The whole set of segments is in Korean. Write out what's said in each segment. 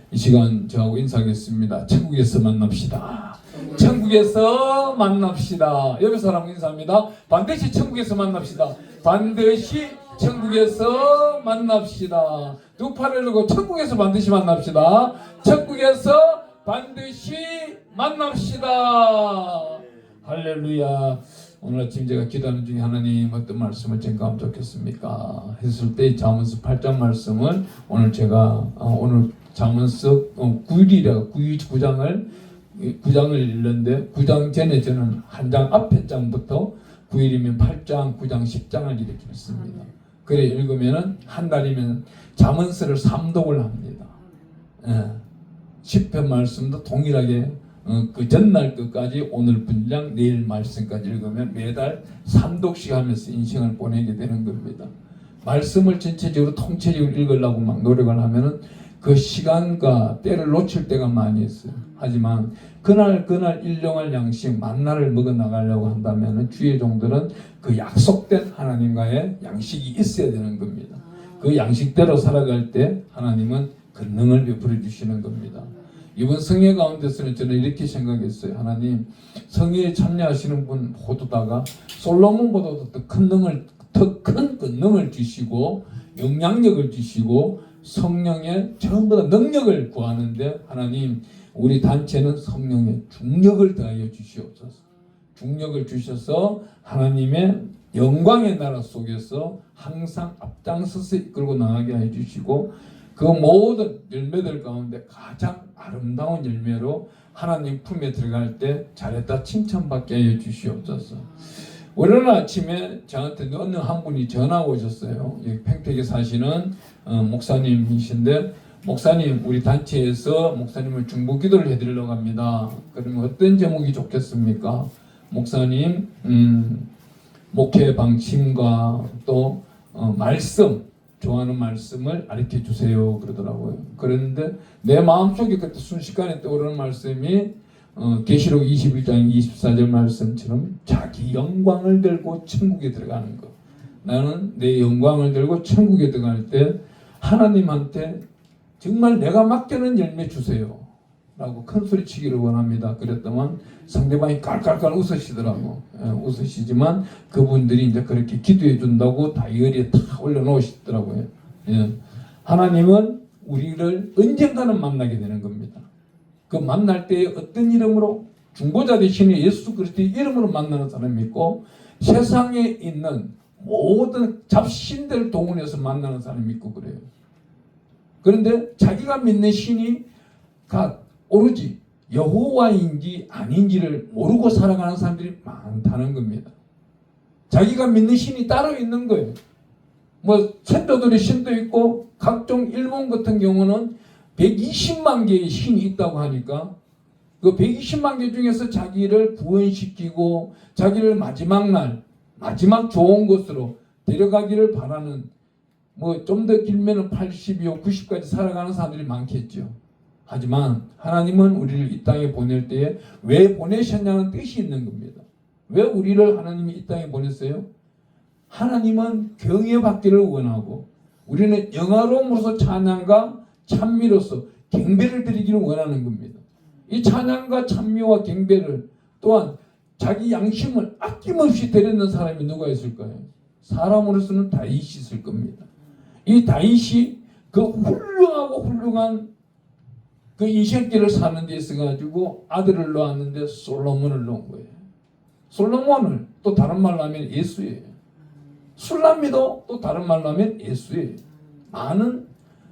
이 시간 저하고 인사하겠습니다. 천국에서 만납시다. 천국에서 만납시다. 옆에 사람 인사합니다. 반드시 천국에서 만납시다. 반드시 천국에서 만납시다. 두 팔을 들고 천국에서 반드시 만납시다. 천국에서 반드시 만납시다. 할렐루야. 오늘 아침 제가 기도하는 중에 하나님 어떤 말씀을 전가하면 좋겠습니까? 했을 때 잠언서 8장 말씀을 오늘 제가 오늘 잠언서 9장을 읽는데 9장 전에 저는 한 장 앞에 장부터 9일이면 8장, 9장, 10장을 이렇게 읽습니다. 그래 읽으면은 한 달이면 잠언서를 3독을 합니다. 10편 말씀도 동일하게 그 전날 끝까지 오늘 분량 내일 말씀까지 읽으면 매달 3독씩 하면서 인생을 보내게 되는 겁니다. 말씀을 전체적으로 통째적으로 읽으려고 막 노력을 하면은 그 시간과 때를 놓칠 때가 많이 있어요. 하지만 그날 일용할 양식 만나를 먹어 나가려고 한다면 주의 종들은 그 약속된 하나님과의 양식이 있어야 되는 겁니다. 그 양식대로 살아갈 때 하나님은 권능을 베풀어 주시는 겁니다. 이번 성회 가운데서는 저는 이렇게 생각했어요. 하나님, 성회에 참여하시는 분 모두다가 솔로몬보다도 더 큰 권능을 주시고 영향력을 주시고 성령의 전부 다 능력을 구하는데 하나님, 우리 단체는 성령의 중력을 더하여 주시옵소서. 중력을 주셔서 하나님의 영광의 나라 속에서 항상 앞장서서 이끌고 나가게 해주시고 그 모든 열매들 가운데 가장 아름다운 열매로 하나님 품에 들어갈 때 잘했다 칭찬받게 해 주시옵소서. 오늘 아침에 저한테 어느 한 분이 전화 오셨어요. 여기 평택에 사시는 목사님이신데, 목사님, 우리 단체에서 목사님을 중보기도를 해드리려고 합니다. 그러면 어떤 제목이 좋겠습니까? 목사님 목회 방침과 또 말씀, 좋아하는 말씀을 가르쳐 주세요 그러더라고요. 그런데 내 마음속에 그때 순식간에 떠오르는 말씀이 계시록 21장 24절 말씀처럼 자기 영광을 들고 천국에 들어가는 것. 나는 내 영광을 들고 천국에 들어갈 때 하나님한테 정말 내가 맡기는 열매 주세요 라고 큰 소리 치기를 원합니다. 그랬더만 상대방이 깔깔깔 웃으시더라고. 웃으시지만 그분들이 이제 그렇게 기도해 준다고 다이어리에 다 올려놓으시더라고요. 하나님은 우리를 언젠가는 만나게 되는 겁니다. 그 만날 때 어떤 이름으로? 중보자 되시는 예수 그리스도의 이름으로 만나는 사람이 있고, 세상에 있는 모든 잡신들 동원해서 만나는 사람이 있고 그래요. 그런데 자기가 믿는 신이 오로지 여호와인지 아닌지를 모르고 살아가는 사람들이 많다는 겁니다. 자기가 믿는 신이 따로 있는 거예요. 천도들의 신도 있고 각종 일본 같은 경우는 120만 개의 신이 있다고 하니까 그 120만 개 중에서 자기를 구원시키고 자기를 마지막 날 마지막 좋은 곳으로 데려가기를 바라는, 좀 더 길면은 80이요 90까지 살아가는 사람들이 많겠죠. 하지만 하나님은 우리를 이 땅에 보낼 때에 왜 보내셨냐는 뜻이 있는 겁니다. 왜 우리를 하나님이 이 땅에 보냈어요? 하나님은 경외받기를 원하고 우리는 영화로움으로서 찬양과 찬미로서 경배를 드리기를 원하는 겁니다. 이 찬양과 찬미와 경배를 또한 자기 양심을 아낌없이 드리는 사람이 누가 있을까요? 사람으로서는 다윗이 있을 겁니다. 이 다윗이 그 훌륭한 그 인생길을 사는 데 있어가지고 아들을 낳았는데 솔로몬을 낳은 거예요. 솔로몬을 또 다른 말로 하면 예수예요. 술람미도 또 다른 말로 하면 예수예요. 많은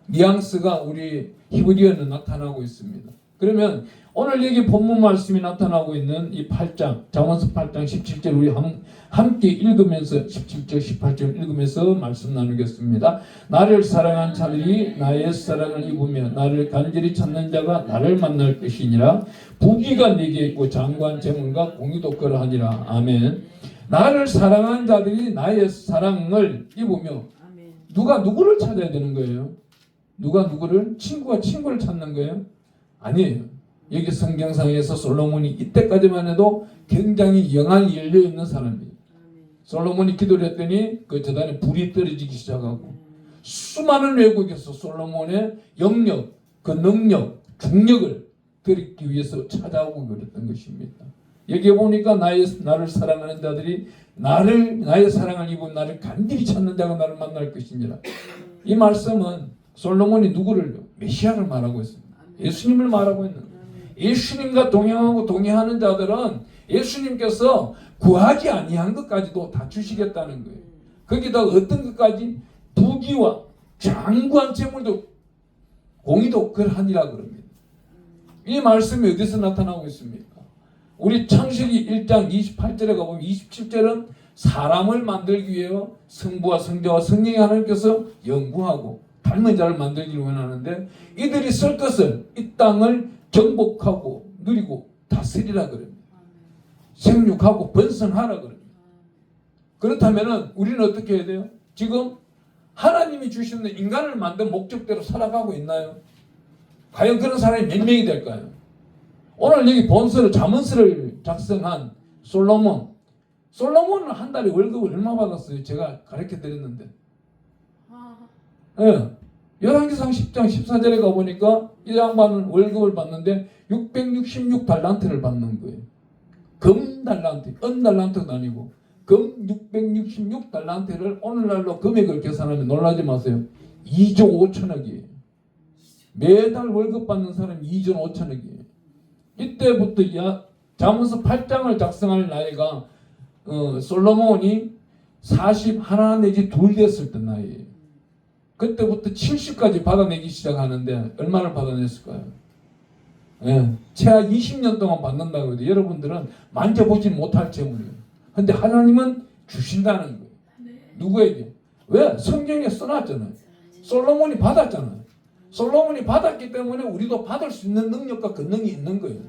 뉘앙스가 우리 히브리어는 나타나고 있습니다. 그러면 오늘 여기 본문 말씀이 나타나고 있는 이 8장, 잠언서 8장 17절 우리 함께 읽으면서 17절 18절 읽으면서 말씀 나누겠습니다. 나를 사랑한 자들이 나의 사랑을 입으며 나를 간절히 찾는 자가 나를 만날 것이니라. 부귀가 네게 있고 장관 재물과 공의도 그러하니라. 아멘. 나를 사랑한 자들이 나의 사랑을 입으며, 누가 누구를 찾아야 되는 거예요? 누가 누구를? 친구가 친구를 찾는 거예요? 아니에요. 여기 성경상에서 솔로몬이 이때까지만 해도 굉장히 영안이 열려있는 사람이에요. 솔로몬이 기도를 했더니 그 저단에 불이 떨어지기 시작하고 수많은 외국에서 솔로몬의 영역, 그 능력, 중력을 드리기 위해서 찾아오고 그랬던 것입니다. 여기 보니까 나를 사랑하는 자들이 나의 사랑을 입은 나를 간절히 찾는 자가 나를 만날 것이니라. 이 말씀은 솔로몬이 누구를? 메시아를 말하고 있습니다. 예수님을 말하고 있는 거예요. 예수님과 동행하고 동의하는 자들은 예수님께서 구하지 아니한 것까지도 다 주시겠다는 거예요. 거기다 어떤 것까지? 부귀와 장구한 재물도 공의도 그러하니라 그럽니다. 이 말씀이 어디서 나타나고 있습니까? 우리 창세기 1장 28절에 가보면 27절은 사람을 만들기 위해 성부와 성자와 성령이 하나님께서 연구하고 닮은 자를 만들기를 원하는데 이들이 쓸 것을 이 땅을 정복하고 누리고 다스리라 그럽니다. 생육하고 번성하라 그럽니다. 그렇다면 우리는 어떻게 해야 돼요? 지금 하나님이 주시는 인간을 만든 목적대로 살아가고 있나요? 과연 그런 사람이 몇 명이 될까요? 오늘 여기 본서를 자문서를 작성한 솔로몬은 한 달에 월급을 얼마 받았어요? 제가 가르쳐 드렸는데. 예. 열왕기상 10장 14절에 가보니까 이 양반은 월급을 받는데 666달란트를 받는 거예요. 금 달란트, 은 달란트도 아니고 금 666달란트를 오늘날로 금액을 계산하면 놀라지 마세요. 2조 5천억이에요. 매달 월급 받는 사람이 2조 5천억이에요. 이때부터 잠언서 8장을 작성할 나이가 솔로몬이 41 내지 2 됐을 때 나이에요. 그때부터 70까지 받아내기 시작하는데 얼마를 받아냈을까요? 예, 최하 20년 동안 받는다고 해도 여러분들은 만져보지 못할 재물이에요. 근데 하나님은 주신다는 거예요. 누구에게? 왜? 성경에 써놨잖아요. 솔로몬이 받았잖아요. 솔로몬이 받았기 때문에 우리도 받을 수 있는 능력과 권능이 있는 거예요.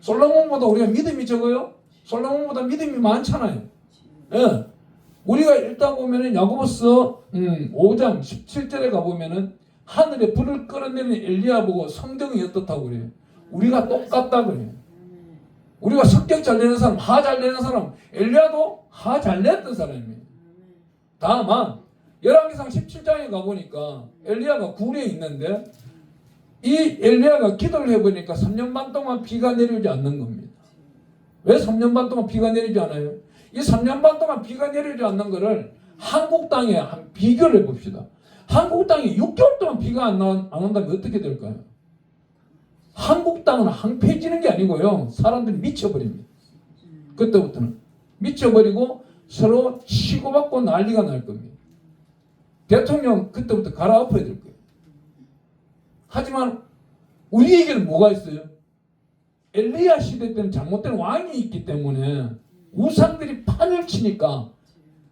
솔로몬보다 우리가 믿음이 적어요? 솔로몬보다 믿음이 많잖아요. 예. 우리가 읽다 보면은 야고보서 5장 17절에 가보면은 하늘에 불을 끌어내리는 엘리야 보고 성경이 어떻다고 그래요? 우리가 똑같다 그래요. 우리가 성격 잘 내는 사람, 하 잘 내는 사람, 엘리야도 하 잘 냈던 사람이에요. 다만 열왕기상 17장에 가보니까 엘리야가 굴에 있는데 이 엘리야가 기도를 해보니까 3년 반 동안 비가 내리지 않는 겁니다. 왜 3년 반 동안 비가 내리지 않아요? 이 3년 반 동안 비가 내리지 않는 거를 한국 땅에 한 비교를 해봅시다. 한국 땅에 6개월 동안 비가 안 온다면 어떻게 될까요? 한국 땅은 황폐해지는 게 아니고요. 사람들이 미쳐버립니다. 그때부터는 미쳐버리고 서로 치고받고 난리가 날 겁니다. 대통령 그때부터 갈아엎어야 될 거예요. 하지만 우리에게는 뭐가 있어요? 엘리야 시대 때는 잘못된 왕이 있기 때문에 우상들이 판을 치니까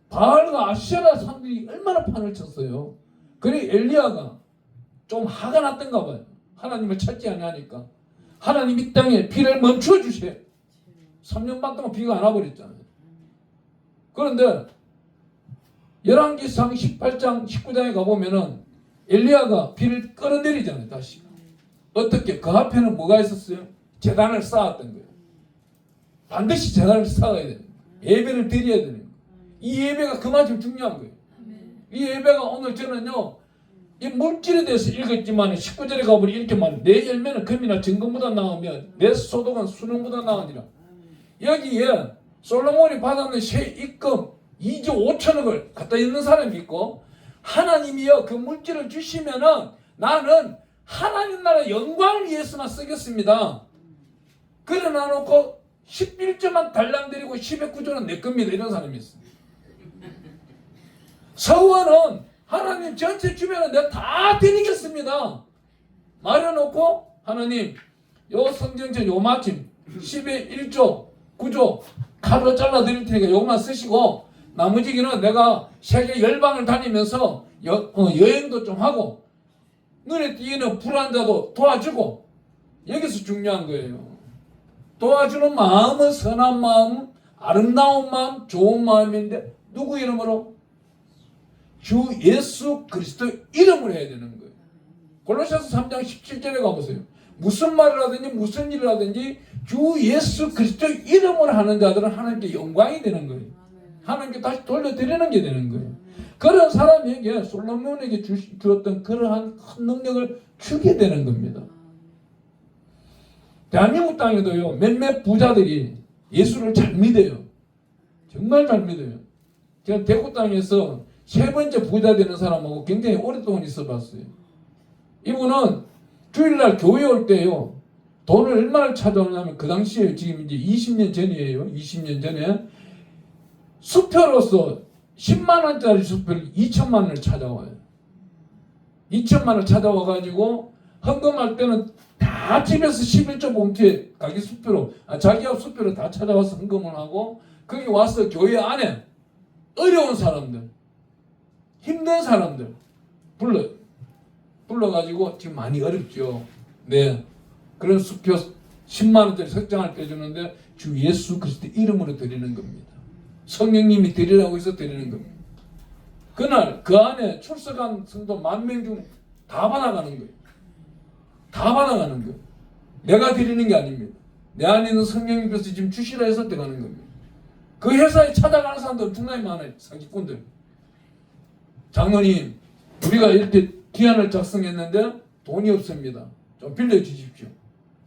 바알과 아세라 상들이 얼마나 판을 쳤어요. 그래 엘리야가 좀 화가 났던가 봐요. 하나님을 찾지 않으니까 하나님 이 땅에 비를 멈춰 주세요. 3년 반 동안 비가 안 와버렸잖아요. 그런데 열왕기상 18장 19장에 가보면은 엘리야가 비를 끌어내리잖아요. 다시 어떻게? 그 앞에는 뭐가 있었어요? 제단을 쌓았던 거예요. 반드시 제단을 쌓아야 돼요. 예배를 드려야 되는 거예요. 이 예배가 그만큼 중요한 거예요. 이 예배가 오늘 저는요 이 물질에 대해서 읽었지만 19절에 가보니 이렇게 말해요. 내 열매는 금이나 정금보다 나으면 내 소득은 수능보다 나으니라. 여기에 솔로몬이 받았는 새 입금 2조 5천억을 갖다 있는 사람이 있고 하나님이여 그 물질을 주시면은 나는 하나님 나라 영광을 위해서만 쓰겠습니다. 그래 놔놓고 11조만 달랑 드리고 10의 9조는 내 겁니다. 이런 사람이 있어요. 서원은 하나님 전체 주변은 내가 다 드리겠습니다. 말해놓고 하나님 요 성경책 요 마침 10의 1조 9조 칼로 잘라 드릴 테니까 요것만 쓰시고 나머지는 내가 세계 열방을 다니면서 여행도 좀 하고 눈에 띄는 불안 자도 도와주고 여기서 중요한 거예요. 도와주는 마음은 선한 마음, 아름다운 마음, 좋은 마음인데 누구 이름으로? 주 예수 그리스도 이름으로 해야 되는 거예요. 골로새서 3장 17절에 가보세요. 무슨 말을 하든지 무슨 일을 하든지 주 예수 그리스도 이름으로 하는 자들은 하나님께 영광이 되는 거예요. 하나님께 다시 돌려드리는 게 되는 거예요. 그런 사람에게 솔로몬에게 주었던 그러한 큰 능력을 주게 되는 겁니다. 대한민국 땅에도요, 몇몇 부자들이 예수를 잘 믿어요. 정말 잘 믿어요. 제가 대구 땅에서 세 번째 부자 되는 사람하고 굉장히 오랫동안 있어 봤어요. 이분은 주일날 교회 올 때요, 돈을 얼마를 찾아오냐면, 그 당시에 지금 이제 20년 전이에요. 20년 전에 수표로서 10만 원짜리 수표를 2천만 원을 찾아와요. 2천만 원을 찾아와가지고 헌금할 때는 다 집에서 11조 봉투에 자기 수표로, 자기 앞 수표로 다 찾아와서 헌금을 하고, 거기 와서 교회 안에 어려운 사람들, 힘든 사람들 불러가지고, 지금 많이 어렵죠. 네. 그런 수표 10만 원짜리 석장을 떼주는데 주 예수 그리스도 이름으로 드리는 겁니다. 성령님이 드리라고 해서 드리는 겁니다. 그날 그 안에 출석한 성도 10,000명 중 다 받아가는 거예요. 다 받아가는 거예요. 내가 드리는 게 아닙니다. 내 안에 있는 성령님께서 지금 주시라 해서 떼가는 겁니다. 그 회사에 찾아가는 사람들 중간에 많아요. 사기꾼들. 장로님, 우리가 이렇게 기한을 작성했는데 돈이 없습니다. 좀 빌려주십시오.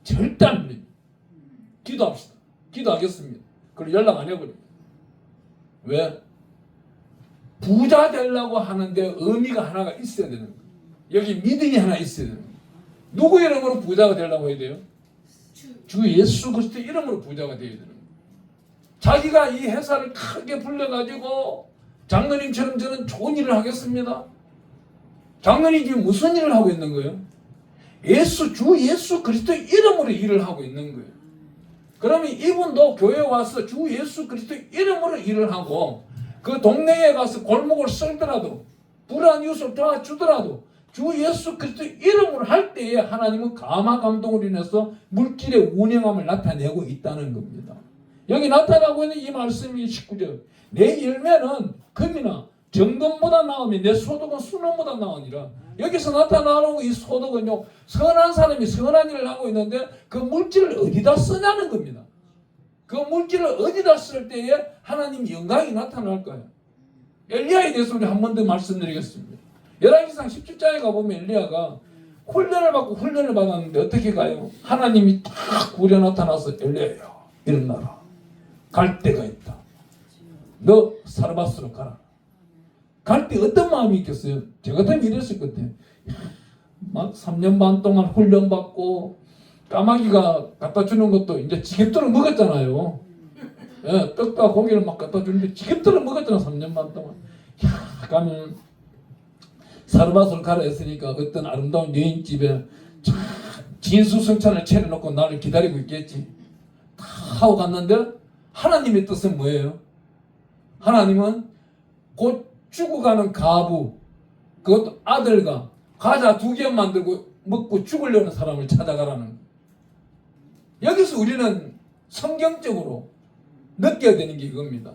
절대 안 빌립니다. 기도합시다. 기도하겠습니다. 그리고 연락 안 해버립니다. 왜? 부자 되려고 하는데 의미가 하나가 있어야 되는 거예요. 여기 믿음이 하나 있어야 되는 거예요. 누구 이름으로 부자가 되려고 해야 돼요? 주 예수 그리스도 이름으로 부자가 되어야 되는 거예요. 자기가 이 회사를 크게 불려가지고 장로님처럼 저는 좋은 일을 하겠습니다. 장로님 지금 무슨 일을 하고 있는 거예요? 주 예수 그리스도 이름으로 일을 하고 있는 거예요. 그러면 이분도 교회에 와서 주 예수 그리스도 이름으로 일을 하고, 그 동네에 가서 골목을 썰더라도, 불안 이웃을 도와주더라도 주 예수 그리스도 이름으로 할 때에 하나님은 감화 감동으로 인해서 물질의 운영함을 나타내고 있다는 겁니다. 여기 나타나고 있는 이 말씀이 19절. 내 열매는 금이나 정금보다 나으면 내 소득은 순원보다 나으니라. 여기서 나타나는 이 소득은요, 선한 사람이 선한 일을 하고 있는데 그 물질을 어디다 쓰냐는 겁니다. 그 물질을 어디다 쓸 때에 하나님 영광이 나타날 거예요. 엘리야에 대해서 우리 한 번 더 말씀드리겠습니다. 열왕기상 17장에 가보면 엘리야가 훈련을 받았는데 어떻게 가요? 하나님이 딱 구려 나타나서 엘리야야, 일어나라. 갈 때가 있다. 너 사르밧으로 가라. 갈 때 어떤 마음이 있겠어요? 저 같으면 이랬을 것 같아요. 막 3년 반 동안 훈련받고 까마귀가 갖다 주는 것도 이제 지겹도록 먹었잖아요. 예, 떡과 고기를 막 갖다 주는데 지겹도록 먹었잖아. 3년 반 동안. 가면 사르밧으로 가라 했으니까 어떤 아름다운 여인집에 진수성찬을 차려놓고 나를 기다리고 있겠지. 다 하고 갔는데 하나님의 뜻은 뭐예요? 하나님은 곧 죽어가는 가부, 그것도 아들과 과자 2개 만들고 먹고 죽으려는 사람을 찾아가라는 거예요. 여기서 우리는 성경적으로 느껴야 되는 게 이겁니다.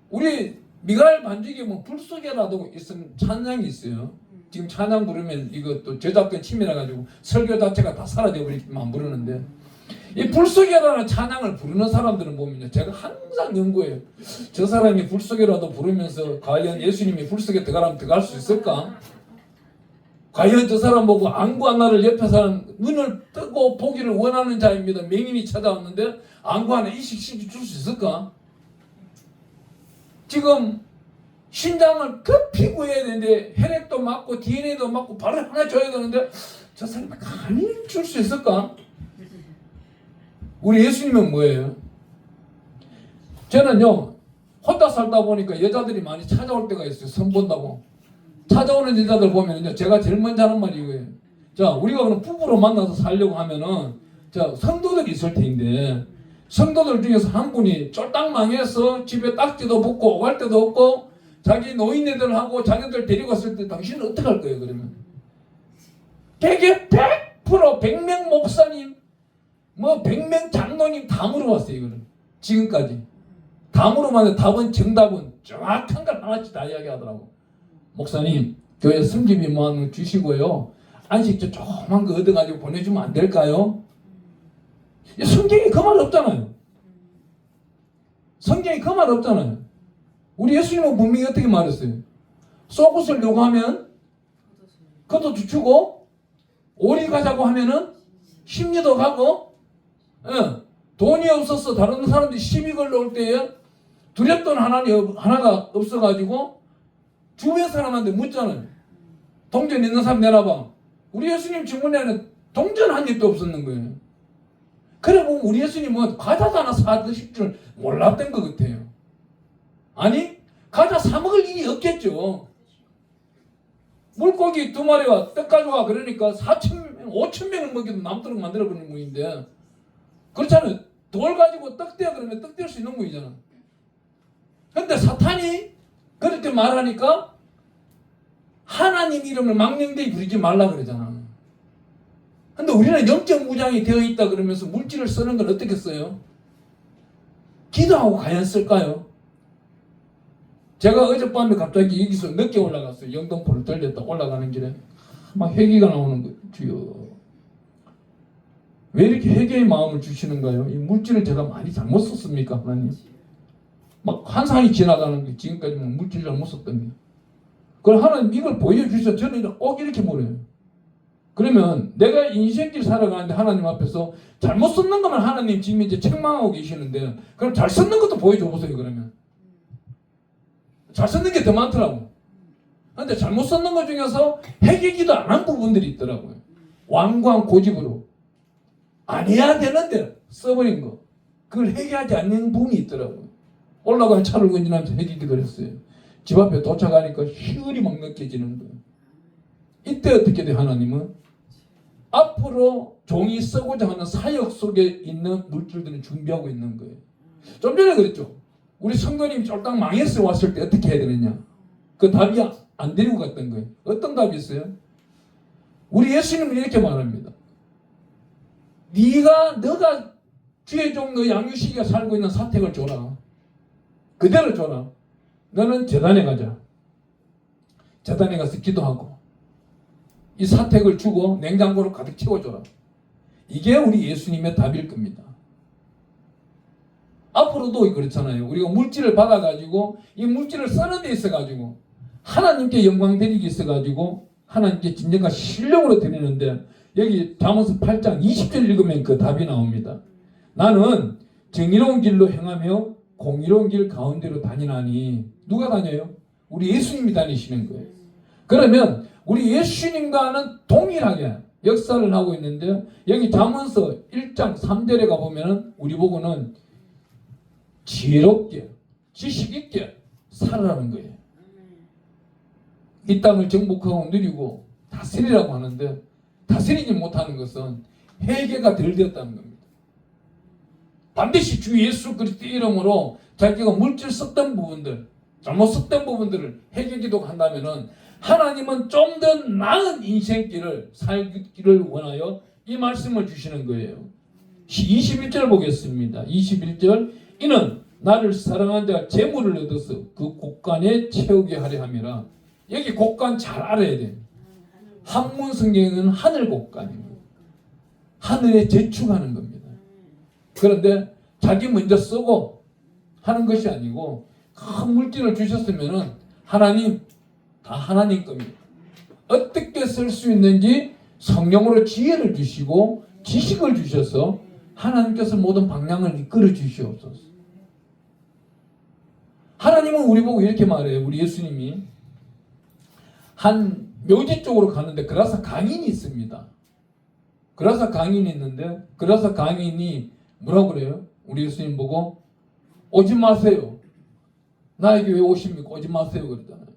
우리 미가엘 반주기에 뭐 불 속에라도 있으면 찬양이 있어요. 지금 찬양 부르면 이것도 저작권 침해라 가지고 설교 자체가 다 사라져 버리기만 부르는데, 이 불속이라는 찬양을 부르는 사람들은 보면요, 제가 항상 연구해요. 저 사람이 불속이라도 부르면서 과연 예수님이 불속에 들어가라면 들어갈 수 있을까? 과연 저 사람 보고 안구 하나를 옆에 사람 눈을 뜨고 보기를 원하는 자입니다. 맹인이 찾아왔는데 안구 하나 이식시켜 줄 수 있을까? 지금 신장을 급히 구해야 되는데 혈액도 맞고 DNA도 맞고 바로 하나 줘야 되는데 저 사람이 감히 줄 수 있을까? 우리 예수님은 뭐예요? 저는요, 혼자 살다 보니까 여자들이 많이 찾아올 때가 있어요. 선 본다고. 찾아오는 여자들 보면요, 제가 제일 먼저 하는 말이 이거예요. 자, 우리가 그럼 부부로 만나서 살려고 하면은, 자, 성도들이 있을 텐데, 성도들 중에서 한 분이 쫄딱 망해서 집에 딱지도 붙고 오갈 데도 없고, 자기 노인네들하고 자녀들 데리고 왔을 때 당신은 어떻게 할 거예요, 그러면? 되게 100% 100명 목사님, 뭐 100명 장로님 다 물어봤어요. 이거는 지금까지 다 물어봤는데 답은, 정답은 정확한 걸 하나씩 다 이야기하더라고. 목사님, 교회 섬김이 뭐 주시고요, 안식처 조그만 거 얻어가지고 보내주면 안 될까요? 성경에 그 말 없잖아요. 성경에 그 말 없잖아요. 우리 예수님은 분명히 어떻게 말했어요? 속옷을 요구하면 겉옷 주고 오리 가자고 하면은 심리도 가고, 돈이 없어서 다른 사람들이 시비 걸러올 때에 두렵던 하나가 없어가지고 주변 사람한테 묻잖아요. 동전 있는 사람 내놔봐. 우리 예수님 질문에는 동전 한 입도 없었는 거예요. 그래 보면 우리 예수님은 과자도 하나 사 드실 줄 몰랐던 것 같아요. 아니, 과자 사 먹을 일이 없겠죠. 물고기 2마리와 떡 가져와 그러니까 5,000명을 먹여도 남도록 만들어버리는 분인데, 그렇잖아요. 돌 가지고 떡 떼어 그러면 떡 뗄 수 있는 분이잖아. 근데 사탄이 그렇게 말하니까 하나님 이름을 망령되이 부르지 말라 그러잖아. 근데 우리는 영적 무장이 되어 있다 그러면서 물질을 쓰는 걸 어떻게 써요? 기도하고 과연 쓸까요? 제가 어젯밤에 갑자기 여기서 늦게 올라갔어요. 영등포를 들렸다 올라가는 길에 막 회개가 나오는 거예요. 주여, 왜 이렇게 회개의 마음을 주시는가요? 이 물질을 제가 많이 잘못 썼습니까, 하나님? 막 환상이 지나가는 게 지금까지 물질 잘못 썼던 게. 그럼 하나님 이걸 보여주셔서 저는 꼭 이렇게 물어요. 그러면 내가 인생길 살아가는데 하나님 앞에서 잘못 썼는 것만 하나님 지금 이제 책망하고 계시는데, 그럼 잘 썼는 것도 보여줘 보세요. 그러면 잘 썼는 게 더 많더라고. 그런데 잘못 썼는 것 중에서 회개기도 안 한 부분들이 있더라고요. 완고한 고집으로 안 해야 되는데 써버린 거, 그걸 회개하지 않는 부분이 있더라고요. 올라가는 차를 운전하면서 회개기도를 했어요. 집 앞에 도착하니까 희열이 막 느껴지는 거예요. 이때 어떻게 돼? 하나님은 앞으로 종이 쓰고자 하는 사역 속에 있는 물질들을 준비하고 있는 거예요. 좀 전에 그랬죠. 우리 성도님이 쫄딱 망했어 왔을 때 어떻게 해야 되느냐. 그 답이 안 데리고 갔던 거예요. 어떤 답이 있어요? 우리 예수님은 이렇게 말합니다. 너가 주의 종 너 양유식이가 살고 있는 사택을 줘라. 그대로 줘라. 너는 제단에 가자. 제단에 가서 기도하고 이 사택을 주고 냉장고를 가득 채워줘라. 이게 우리 예수님의 답일 겁니다. 앞으로도 그렇잖아요. 우리가 물질을 받아가지고 이 물질을 쓰는 데 있어가지고 하나님께 영광 드리기 있어가지고 하나님께 진정한 실력으로 드리는데, 여기 잠언서 8장 20절 읽으면 그 답이 나옵니다. 나는 정의로운 길로 행하며 공의로운 길 가운데로 다니나니. 누가 다녀요? 우리 예수님이 다니시는 거예요. 그러면 우리 예수님과는 동일하게 역사를 하고 있는데, 여기 잠언서 1장 3절에 가보면 우리 보고는 지혜롭게 지식 있게 살아라는 거예요. 이 땅을 정복하고 누리고 다스리라고 하는데, 다스리지 못하는 것은 회개가 덜 되었다는 겁니다. 반드시 주 예수 그리스도 이름으로 자기가 물질 썼던 부분들, 잘못 썼던 부분들을 회개기도 한다면은 하나님은 좀 더 나은 인생길을 살기를 원하여 이 말씀을 주시는 거예요. 21절 보겠습니다. 21절, 이는 나를 사랑한 자가 재물을 얻어서 그 곳간에 채우게 하려 함이라. 여기 곳간 잘 알아야 돼요. 한문 성경에는 하늘 곳간입니다. 하늘에 저축하는 겁니다. 그런데 자기 먼저 쓰고 하는 것이 아니고, 큰 물질을 주셨으면은 하나님, 다 하나님 겁니다. 어떻게 쓸 수 있는지 성령으로 지혜를 주시고 지식을 주셔서 하나님께서 모든 방향을 이끌어 주시옵소서. 하나님은 우리 보고 이렇게 말해요. 우리 예수님이 한 묘지 쪽으로 가는데 그라사 강인이 있습니다. 그라사 강인이 있는데 그라사 강인이 뭐라고 그래요? 우리 예수님 보고 오지 마세요. 나에게 왜 오십니까? 오지 마세요 그러잖아요.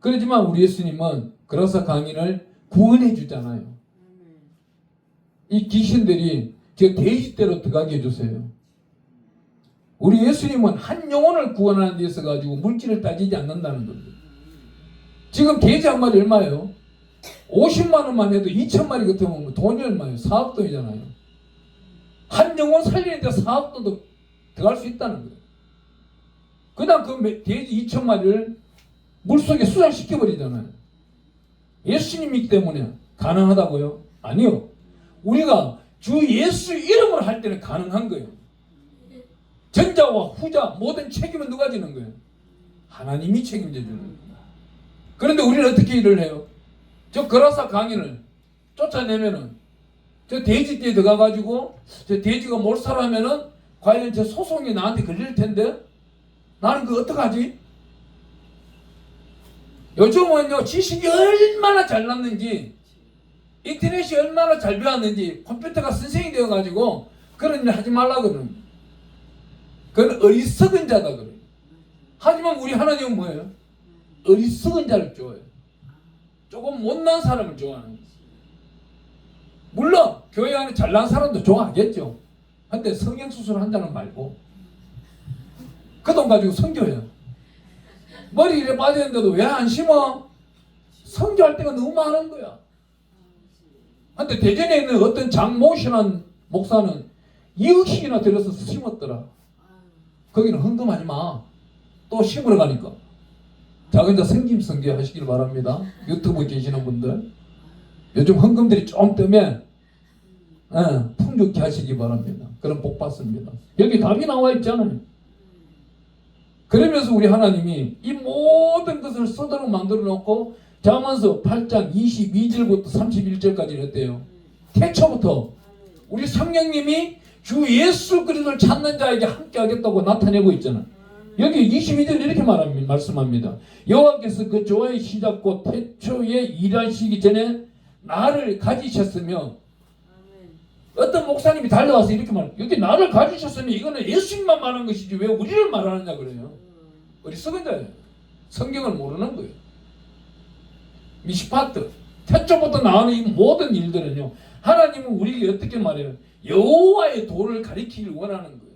그렇지만 우리 예수님은 그라사 강인을 구원해 주잖아요. 이 귀신들이 저 돼지떼로 들어가게 해주세요. 우리 예수님은 한 영혼을 구원하는 데 있어 가지고 물질을 따지지 않는다는 겁니다. 지금 돼지 한 마리 얼마예요? 50만 원만 해도 2천 마리 같으면 돈이 얼마예요? 4억 돈이잖아요. 한 영혼 살리는데 4억 돈도 들어갈 수 있다는 거예요. 그다음 그 돼지 2천 마리를 물속에 수장시켜버리잖아요. 예수님이기 때문에 가능하다고요? 아니요. 우리가 주 예수 이름으로 할 때는 가능한 거예요. 전자와 후자 모든 책임은 누가 지는 거예요? 하나님이 책임져 주는 거예요. 그런데 우리는 어떻게 일을 해요? 저 거라사 강인을 쫓아내면은 저 돼지띠에 들어가가지고 저 돼지가 몰살하면은 과연 저 소송이 나한테 걸릴 텐데 나는 그거 어떡하지? 요즘은요 지식이 얼마나 잘났는지 인터넷이 얼마나 잘 배웠는지 컴퓨터가 선생이 되어가지고 그런 일 하지 말라 그러는 거예요. 그건 어리석은 자다 그래요. 하지만 우리 하나님은 뭐예요? 어리석은 자를 좋아해요. 조금 못난 사람을 좋아하는 거예요. 물론 교회 안에 잘난 사람도 좋아하겠죠. 근데 성형수술 한다는 말고 그 돈 가지고 선교해요. 머리 이래 빠지는데도 왜 안 심어? 선교할 때가 너무 많은 거야. 근데 대전에 있는 어떤 장모신한 목사는 2억씩이나 들여서 심었더라. 거기는 헌금하지 마. 또 심으러 가니까. 자, 근데 성김성교 하시길 바랍니다. 유튜브 계시는 분들. 요즘 헌금들이 좀 뜨면 풍족히 하시기 바랍니다. 그럼 복 받습니다. 여기 답이 나와 있잖아요. 그러면서 우리 하나님이 이 모든 것을 서도록 만들어 놓고 잠언서 8장 22절부터 31절까지 어때요? 태초부터 우리 성령님이 주 예수 그리스도를 찾는 자에게 함께 하겠다고 나타내고 있잖아. 여기 22절 이렇게 말씀합니다. 여호와께서 그 조의 시작 곧 태초에 일하시기 전에 나를 가지셨으며 어떤 목사님이 달려와서 이렇게 말해요. 여기 나를 가지셨으면 이거는 예수님만 말하는 것이지 왜 우리를 말하느냐 그래요. 어리석은 자예요. 성경을 모르는 거예요. 미시파트 태초부터 나오는 이 모든 일들은요 하나님은 우리에게 어떻게 말해요? 여호와의 도를 가리키길 원하는 거예요.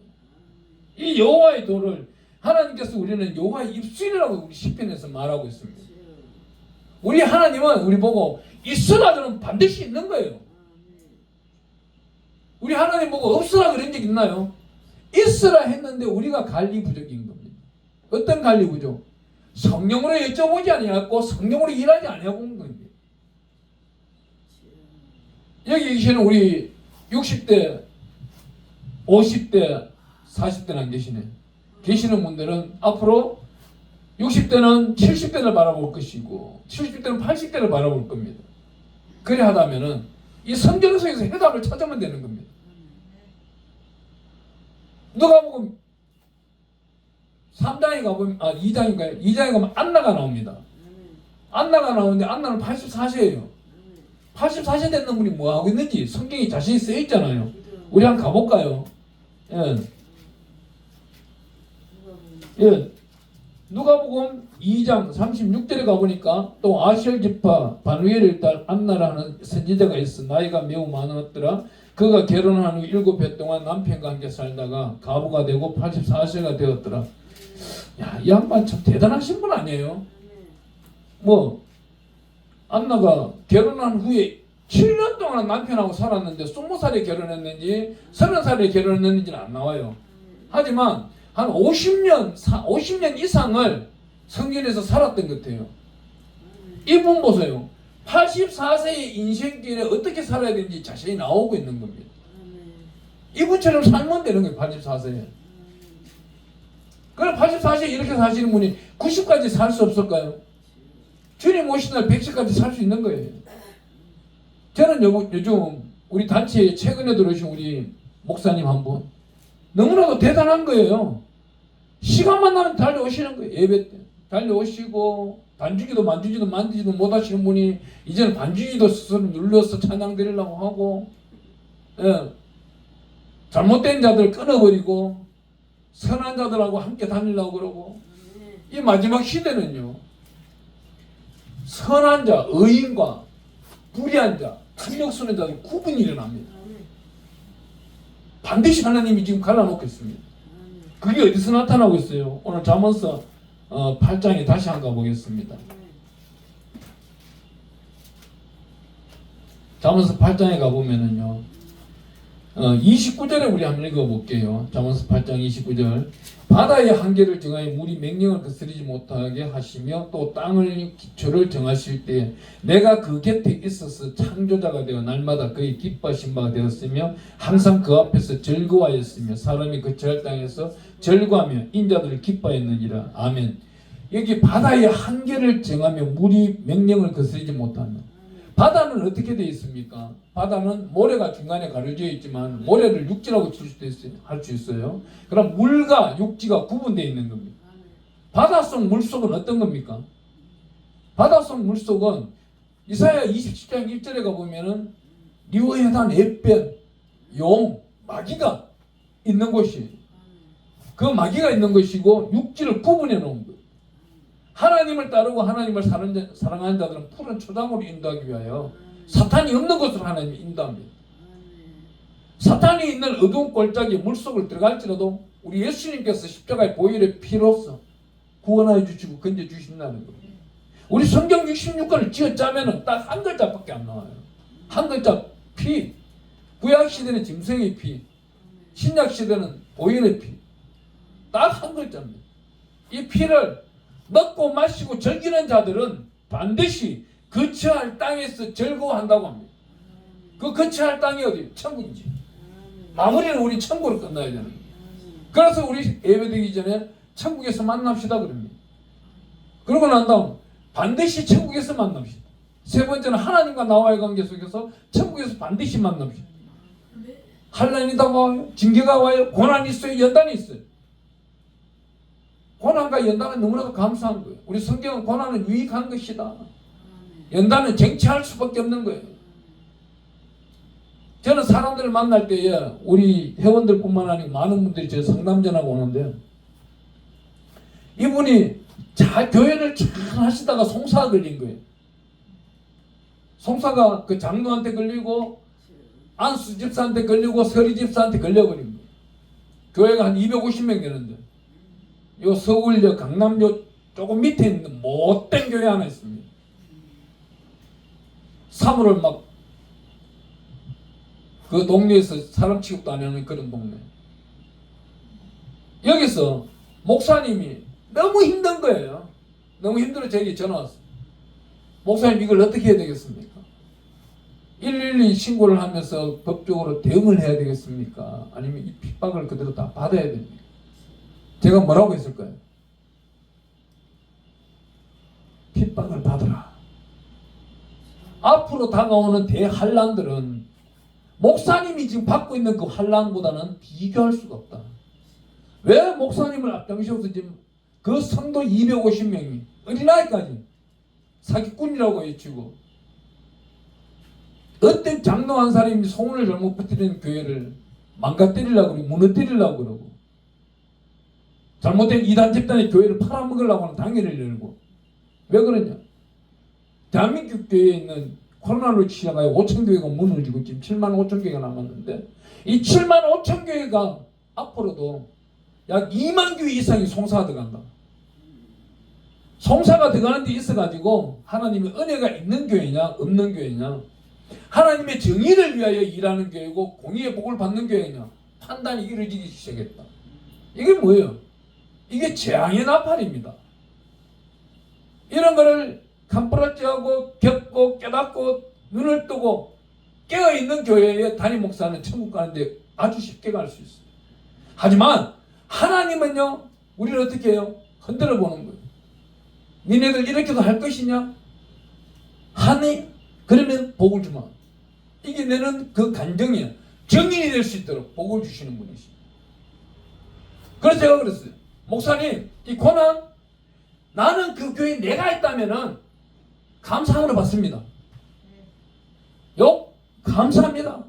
이 여호와의 도를 하나님께서 우리는 여호와의 입술이라고 우리 시편에서 말하고 있습니다. 우리 하나님은 우리 보고 있으라 그러면 반드시 있는 거예요. 우리 하나님 보고 없으라 그런 적 있나요? 있으라 했는데 우리가 관리 부족인 겁니다. 어떤 관리 부족? 성령으로 여쭤보지 아니하고 성령으로 일하지 아니하고 온 겁니다. 여기 계시는 우리 60대, 50대, 40대는 안 계시네. 계시는 분들은 앞으로 60대는 70대를 바라볼 것이고 70대는 80대를 바라볼 겁니다. 그래 하다면은 이 성경 속에서 해답을 찾으면 되는 겁니다. 누가 보면 3장에 가보면 2장인가요? 2장에 가면 안나가 나옵니다. 안나가 나오는데 안나는 84세예요. 84세 된 분이 뭐 하고 있는지 성경이 자신이 쓰여 있잖아요. 우리 한번 가볼까요? 예. 예. 누가복음 2장 36절에 가보니까 또 아셀 지파 바누엘의 딸 안나라는 선지자가 있어 나이가 매우 많았더라. 그가 결혼한 후 7해 동안 남편과 함께 살다가 가부가 되고 84세가 되었더라. 야, 이 양반 참 대단하신 분 아니에요? 뭐 안나가 결혼한 후에 7년 동안 남편하고 살았는데 20살에 결혼했는지 30살에 결혼했는지는 안 나와요. 하지만 한 50년 이상을 성전에서 살았던 것 같아요. 이분 보세요. 84세의 인생길에 어떻게 살아야 되는지 자세히 나오고 있는 겁니다. 이분처럼 살면 되는 거예요. 84세에. 그럼 84세에 이렇게 사시는 분이 90까지 살 수 없을까요? 주님 오신 날 100세까지 살 수 있는 거예요. 저는 요즘 우리 단체에 최근에 들어오신 우리 목사님 한 분 너무나도 대단한 거예요. 시간만 나면 달려오시는 거예요. 예배 때 달려오시고 반주기도 만지지도 만지지도 못하시는 분이 이제는 반주기도 스스로 눌러서 찬양 드리려고 하고 잘못된 자들 끊어버리고 선한 자들하고 함께 다니려고 그러고 이 마지막 시대는요 선한 자, 의인과 불의한 자, 탐욕스러운 자들 구분이 일어납니다. 반드시 하나님이 지금 갈라놓고 있습니다. 그게 어디서 나타나고 있어요? 오늘 잠언서 8장에 다시 한번 보겠습니다. 잠언서 8장에 가보면은요 29절에 우리 한번 읽어볼게요. 잠언서 8장 29절 바다의 한계를 정하여 물이 맹령을 거스르지 못하게 하시며 또 땅을 기초를 정하실 때 내가 그 곁에 있어서 창조자가 되어 날마다 그의 기뻐하신 바가 되었으며 항상 그 앞에서 즐거워하였으며 사람이 거처할 땅에서 즐거워하며 인자들을 기뻐했느니라. 아멘. 여기 바다의 한계를 정하며 물이 명령을 거스르지 못하는. 바다는 어떻게 되어 있습니까? 바다는 모래가 중간에 가려져 있지만 모래를 육지라고 칠 수도 있어요. 할 수 있어요. 그럼 물과 육지가 구분되어 있는 겁니다. 바닷속 물속은 어떤 겁니까? 바닷속 물속은 이사야 27장 1절에 가보면은 리오헤단, 햇변, 용, 마귀가 있는 곳이에요. 그 마귀가 있는 것이고 육지를 구분해 놓은 거예요. 하나님을 따르고 하나님을 사랑하는 자들은 푸른 초장으로 인도하기 위하여 사탄이 없는 곳으로 하나님이 인도합니다. 사탄이 있는 어두운 골짜기 물속을 들어갈지라도 우리 예수님께서 십자가의 보혈의 피로서 구원하여 주시고 건져 주신다는 겁니다. 우리 성경 66권을 쥐어짜면 딱 한 글자밖에 안 나와요. 한 글자 피. 구약 시대는 짐승의 피, 신약 시대는 보혈의 피. 딱 한 글자입니다. 이 피를 먹고 마시고 즐기는 자들은 반드시 거처할 땅에서 즐거워한다고 합니다. 그 거처할 땅이 어디? 천국이지. 마무리는 우리 천국으로 끝나야 되는 거예요. 그래서 우리 예배드리기 전에 천국에서 만납시다 그럽니다. 그러고 난 다음 반드시 천국에서 만납시다. 세 번째는 하나님과 나와의 관계 속에서 천국에서 반드시 만납시다. 환난이 다가와요. 징계가 와요. 고난이 있어요. 연단이 있어요. 고난과 연단은 너무나도 감사한 거예요. 우리 성경은 고난은 유익한 것이다. 연단은 쟁취할 수밖에 없는 거예요. 저는 사람들을 만날 때에 우리 회원들뿐만 아니고 많은 분들이 저 상담 전화가 오는데 이분이 교회를 잘 하시다가 송사가 걸린 거예요. 송사가 그 장로한테 걸리고 안수 집사한테 걸리고 서리 집사한테 걸려버린 거예요. 교회가 한 250명 되는데 요 서울역 강남역 조금 밑에 있는 못된 교회 하나 있습니다. 사물을 막 그 동네에서 사람 취급도 안 하는 그런 동네. 여기서 목사님이 너무 힘든 거예요. 너무 힘들어 저에게 전화 왔어요. 목사님 이걸 어떻게 해야 되겠습니까? 112 신고를 하면서 법적으로 대응을 해야 되겠습니까? 아니면 이 핍박을 그대로 다 받아야 됩니까? 제가 뭐라고 했을까요? 핍박을 받으라. 앞으로 다가오는 대환란들은 목사님이 지금 받고 있는 그 환란보다는 비교할 수가 없다. 왜 목사님을 앞장서서 지금 그 성도 250명이 어린아이까지 사기꾼이라고 외치고 어떤 장로 한 사람이 소문을 잘못 퍼뜨리는 교회를 망가뜨리려고 그러고 무너뜨리려고 그러고 잘못된 이단 집단의 교회를 팔아먹으려고 하는 당회를 열고 왜 그러냐? 대한민국 교회에 있는 코로나로 시작하여 5천 교회가 문을 지고 지금 7만 5천 교회가 남았는데 이 7만 5천 교회가 앞으로도 약 2만 교회 이상이 송사가 들어간다. 송사가 들어가는 데 있어가지고 하나님의 은혜가 있는 교회냐 없는 교회냐 하나님의 정의를 위하여 일하는 교회고 공의의 복을 받는 교회냐 판단이 이루어지기 시작했다. 이게 뭐예요? 이게 재앙의 나팔입니다. 이런 거를 간부라지하고 겪고 깨닫고 눈을 뜨고 깨어있는 교회의 담임 목사는 천국 가는데 아주 쉽게 갈 수 있어요. 하지만 하나님은요 우리를 어떻게 해요? 흔들어 보는 거예요. 니네들 이렇게도 할 것이냐? 하니? 그러면 복을 주마. 이게 내는 그 간정이야. 정인이 될 수 있도록 복을 주시는 분이시죠. 그래서 제가 그랬어요. 목사님 이 고난 나는 그 교회에 내가 있다면은 감사함으로 받습니다. 욕 감사합니다.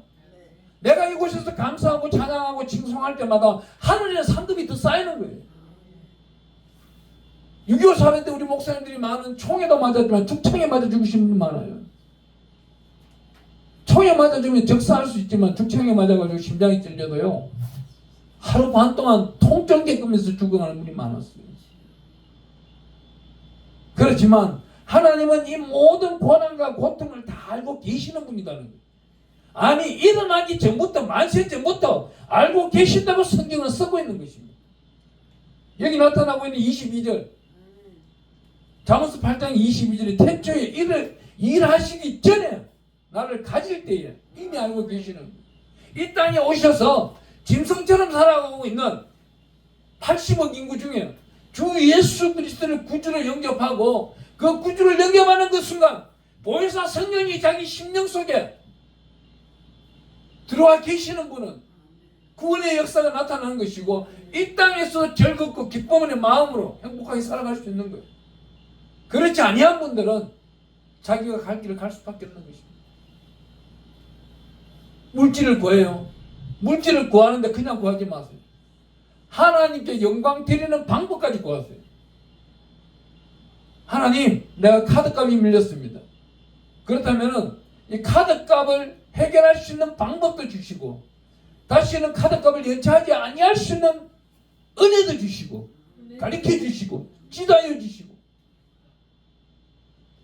내가 이곳에서 감사하고 찬양하고 칭송할 때마다 하늘에 상급이 더 쌓이는 거예요. 6.25 사변 때 우리 목사님들이 많은 총에도 맞았지만 죽창에 맞아 죽으신 분 많아요. 총에 맞아 죽으면 적사할 수 있지만 죽창에 맞아가지고 심장이 찔려도요 하루 반 동안 통증 겪으면서 죽어가는 분이 많았어요. 그렇지만 하나님은 이 모든 고난과 고통을 다 알고 계시는 분이라는 거예요. 아니 일어나기 전부터 만세 전부터 알고 계신다고 성경은 쓰고 있는 것입니다. 여기 나타나고 있는 22절 잠언서 8장 22절에 태초에 일하시기 전에 나를 가질 때에 이미 알고 계시는 거예요. 이 땅에 오셔서 짐승처럼 살아가고 있는 80억 인구 중에 주 예수 그리스도를 구주로 영접하고 그 구주를 영접하는 그 순간 보혜사 성령이 자기 심령 속에 들어와 계시는 분은 구원의 역사가 나타나는 것이고 이 땅에서 즐겁고 기쁨의 마음으로 행복하게 살아갈 수 있는 거예요. 그렇지 아니한 분들은 자기가 갈 길을 갈 수밖에 없는 것입니다. 물질을 구해요. 물질을 구하는데 그냥 구하지 마세요. 하나님께 영광 드리는 방법까지 구하세요. 하나님, 내가 카드값이 밀렸습니다. 그렇다면 이 카드값을 해결할 수 있는 방법도 주시고 다시는 카드값을 연체하지 아니할 수 있는 은혜도 주시고 가르쳐 주시고 지도하여 주시고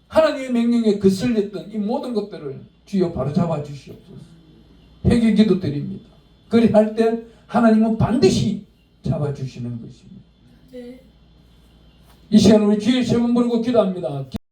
하나님의 명령에 거슬렸던 이 모든 것들을 주여 바로잡아 주시옵소서. 회개 기도 드립니다. 그리할 때 하나님은 반드시 잡아주시는 것입니다. 이 시간 우리 주의 세번 부르고 기도합니다.